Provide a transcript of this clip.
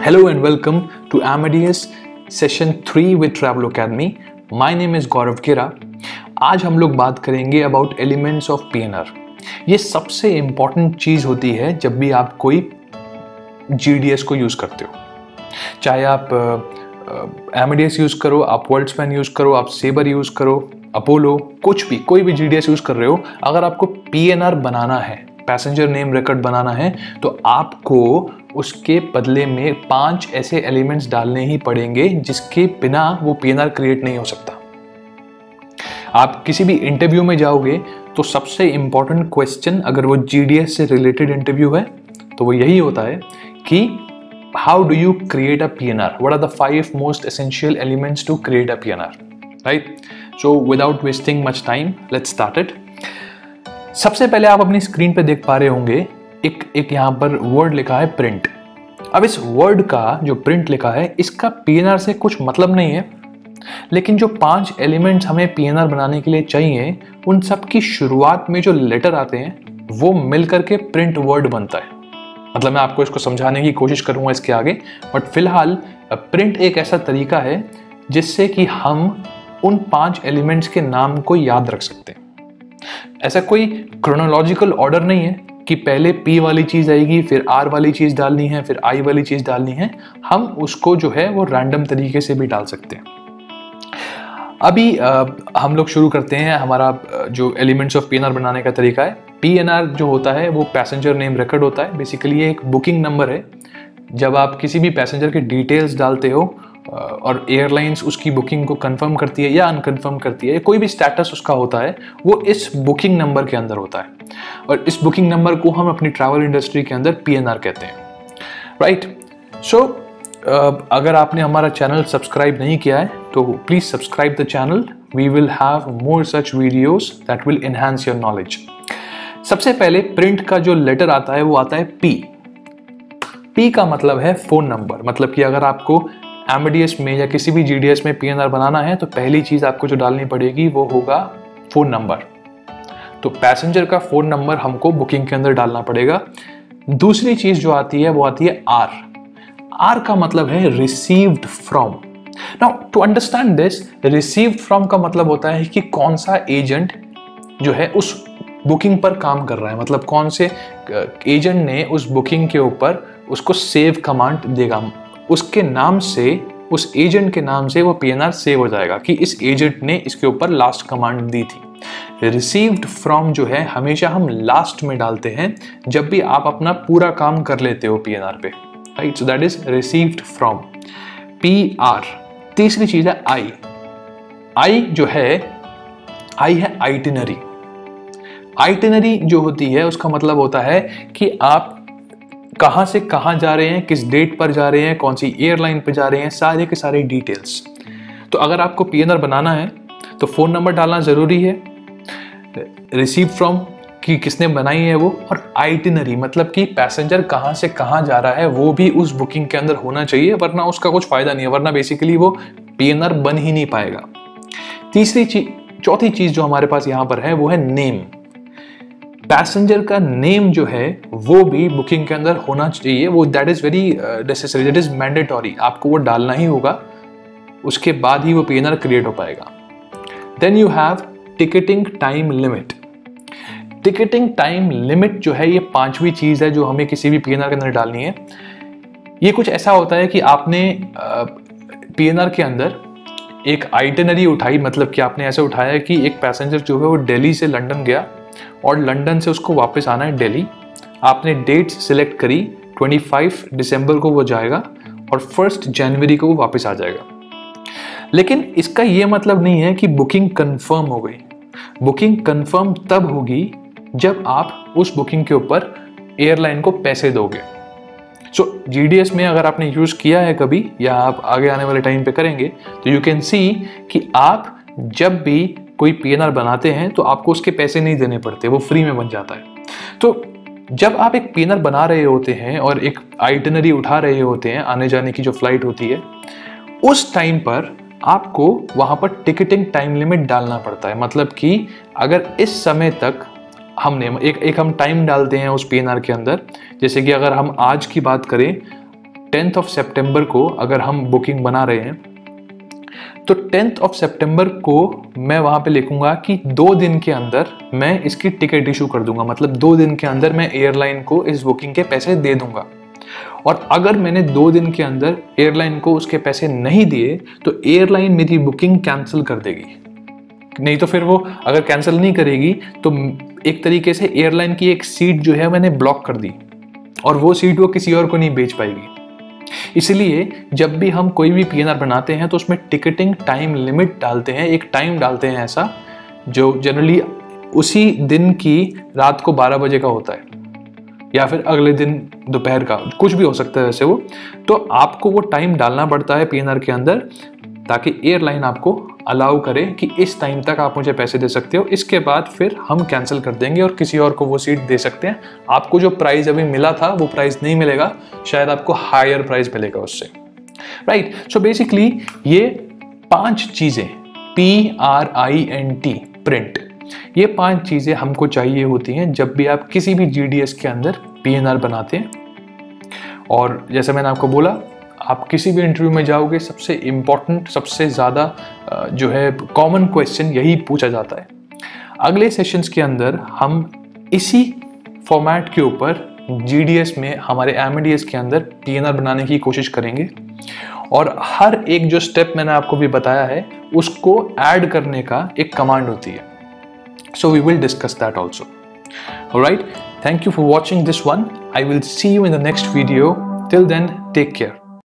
Hello and welcome to Amadeus Session 3 with Travel Academy. My name is Gaurav Kira. आज हम लोग बात करेंगे about elements of PNR. ये सबसे इम्पॉर्टेंट चीज़ होती है जब भी आप कोई GDS को यूज़ करते हो, चाहे आप Amadeus यूज़ करो, आप वर्ल्डस्पैन यूज़ करो, आप सेबर यूज़ करो, अपोलो, कुछ भी कोई भी GDS यूज़ कर रहे हो, अगर आपको PNR बनाना है, पैसेंजर नेम रिकॉर्ड बनाना है, तो आपको उसके बदले में 5 ऐसे एलिमेंट्स डालने ही पड़ेंगे जिसके बिना वो PNR क्रिएट नहीं हो सकता। आप किसी भी इंटरव्यू में जाओगे तो सबसे इंपॉर्टेंट क्वेश्चन, अगर वो GDS से रिलेटेड इंटरव्यू है, तो वो यही होता है कि how do you create a PNR? What are the 5 most essential elements to create a PNR? Right? So without wasting much time, let's start it. सबसे पहले आप अपनी स्क्रीन पे देख पा रहे होंगे एक यहाँ पर वर्ड लिखा है प्रिंट। अब इस वर्ड का जो प्रिंट लिखा है, इसका PNR से कुछ मतलब नहीं है, लेकिन जो 5 एलिमेंट्स हमें PNR बनाने के लिए चाहिए, उन सब की शुरुआत में जो लेटर आते हैं वो मिलकर के प्रिंट वर्ड बनता है। मतलब मैं आपको इसको समझाने की कोशिश करूंगा इसके आगे, बट फिलहाल प्रिंट एक ऐसा तरीका है जिससे कि हम उन 5 एलिमेंट्स के नाम को याद रख सकते हैं। ऐसा कोई क्रोनोलॉजिकल ऑर्डर नहीं है कि पहले P वाली चीज़ आएगी, फिर R वाली चीज़ डालनी है, फिर I वाली चीज़ डालनी है। हम उसको जो है वो रैंडम तरीके से भी डाल सकते हैं। अभी हम लोग शुरू करते हैं। हमारा जो एलिमेंट्स ऑफ PNR बनाने का तरीका है, PNR जो होता है वो पैसेंजर नेम रिकॉर्ड होता है। बेसिकली ये एक बुकिंग नंबर है। जब आप किसी भी पैसेंजर के डिटेल्स डालते हो और एयरलाइंस उसकी बुकिंग को कंफर्म करती है या अनकंफर्म करती है, कोई भी स्टेटस उसका होता है, वो इस बुकिंग नंबर के अंदर होता है। और इस बुकिंग नंबर को हम अपनी ट्रैवल इंडस्ट्री के अंदर PNR कहते हैं। राइट? सो अगर आपने हमारा चैनल सब्सक्राइब नहीं किया है तो please subscribe the channel. We will have more such videos that will enhance your knowledge. सबसे पहले प्रिंट का जो लेटर आता है वो आता है P। P का मतलब है फोन नंबर। मतलब कि अगर आपको Amadeus में या किसी भी GDS में PNR बनाना है तो पहली चीज आपको जो डालनी पड़ेगी वो होगा फोन नंबर। तो पैसेंजर का फोन नंबर हमको बुकिंग के अंदर डालना पड़ेगा। दूसरी चीज जो आती है वो आती है R। R का मतलब है received from. Now to understand this, received from का मतलब होता है कि कौन सा एजेंट जो है उस बुकिंग पर काम कर रहा है। मतलब कौन से एजेंट ने उस बुकिंग के ऊपर उसको सेव कमांड देगा, उसके नाम से, उस एजेंट के नाम से वो PNR सेव हो जाएगा कि इस एजेंट ने इसके ऊपर लास्ट कमांड दी थी। रिसीव्ड फ्रॉम जो है हमेशा हम लास्ट में डालते हैं जब भी आप अपना पूरा काम कर लेते हो PNR पे। Right? So that is received from, PR। तीसरी चीज है I। I जो है, I है आइटिनरी। आइटिनरी जो होती है उसका मतलब होता है कि आप कहां से कहां जा रहे हैं, किस डेट पर जा रहे हैं, कौन सी एयरलाइन पे जा रहे हैं, सारे के सारे डिटेल्स। तो अगर आपको PNR बनाना है तो फोन नंबर डालना जरूरी है, रिसीव फ्रॉम कि किसने बनाई है वो, और आइटिनरी मतलब कि पैसेंजर कहां से कहां जा रहा है वो भी उस बुकिंग के अंदर होना चाहिए, वरना उसका कुछ फायदा नहीं है, वरना बेसिकली वो PNR बन ही नहीं पाएगा। चौथी चीज जो हमारे पास यहां पर है वो है नेम। पैसेंजर का नेम जो है वो भी बुकिंग के अंदर होना चाहिए। वो that is very necessary, that is mandatory. आपको वो डालना ही होगा, उसके बाद ही वो PNR क्रिएट हो पाएगा। Then you have ticketing time limit. Ticketing time limit जो है ये 5वीं चीज है जो हमें किसी भी PNR के अंदर डालनी है। ये कुछ ऐसा होता है कि आपने PNR के अंदर एक आइटिनरी उठाई, मतलब कि आपने ऐसे उठाया कि एक पैसेंजर जो है वो दिल्ली से लंदन गया और लंदन से उसको वापस आना है दिल्ली। आपने डेट सिलेक्ट करी, 25 दिसंबर को वो जाएगा और 1 जनवरी को वो वापस आ जाएगा। लेकिन इसका ये मतलब नहीं है कि बुकिंग कंफर्म हो गई। बुकिंग कंफर्म तब होगी जब आप उस बुकिंग के ऊपर एयरलाइन को पैसे दोगे। सो GDS में अगर आपने यूज किया है कभी या आप आगे आने वाले टाइम पे करेंगे तो यू कैन सी कि आप जब भी कोई PNR बनाते हैं तो आपको उसके पैसे नहीं देने पड़ते, वो फ्री में बन जाता है। तो जब आप एक PNR बना रहे होते हैं और एक आइटिनरी उठा रहे होते हैं, आने जाने की जो फ्लाइट होती है, उस टाइम पर आपको वहां पर टिकटिंग टाइम लिमिट डालना पड़ता है। मतलब कि अगर इस समय तक हमने हम टाइम डालते हैं उस PNR के अंदर, जैसे कि अगर हम आज की बात करें 10th ऑफ सितंबर को अगर हम बुकिंग बना रहे हैं तो 10th ऑफ सितंबर को मैं वहाँ पे लिखूंगा कि 2 दिन के अंदर मैं इसकी टिकट इशू कर दूंगा, मतलब 2 दिन के अंदर मैं एयरलाइन को इस बुकिंग के पैसे दे दूंगा। और अगर मैंने 2 दिन के अंदर एयरलाइन को उसके पैसे नहीं दिए तो एयरलाइन मेरी बुकिंग कैंसिल कर देगी। नहीं तो फिर वो अगर कैंसिल नहीं करेगी तो एक तरीके से एयरलाइन की एक सीट जो है मैंने ब्लॉक कर दी और वो सीट वो किसी और को नहीं बेच पाएगी। इसलिए जब भी हम कोई भी पीएनआर बनाते हैं तो उसमें टिकटिंग टाइम लिमिट डालते हैं, एक टाइम डालते हैं ऐसा जो जनरली उसी दिन की रात को 12 बजे का होता है या फिर अगले दिन दोपहर का, कुछ भी हो सकता है वैसे वो। तो आपको वो टाइम डालना पड़ता है पीएनआर के अंदर ताकि एयरलाइन आपको अलाउ करे कि इस टाइम तक आप मुझे पैसे दे सकते हो, इसके बाद फिर हम कैंसिल कर देंगे और किसी और को वो सीट दे सकते हैं। आपको जो प्राइस अभी मिला था वो प्राइस नहीं मिलेगा, शायद आपको हायर प्राइस मिलेगा उससे, राइट। सो बेसिकली ये 5 चीजें PRINT प्रिंट, ये 5 चीजें हमको चाहिए होती हैं जब भी आप किसी भी GDS के अंदर PNR बनाते हैं। और जैसे मैंने आपको बोला, आप किसी भी इंटरव्यू में जाओगे सबसे इम्पॉर्टेंट, सबसे ज़्यादा जो है कॉमन क्वेश्चन यही पूछा जाता है। अगले सेशंस के अंदर हम इसी फॉर्मेट के ऊपर GDS में हमारे AMADS के अंदर PNR बनाने की कोशिश करेंगे और हर एक जो स्टेप मैंने आपको भी बताया है उसको ऐड करने का एक कमांड होती है। So we will discuss that also. Alright, thank you for watching this one. I will see you in the next video. Till then, take care.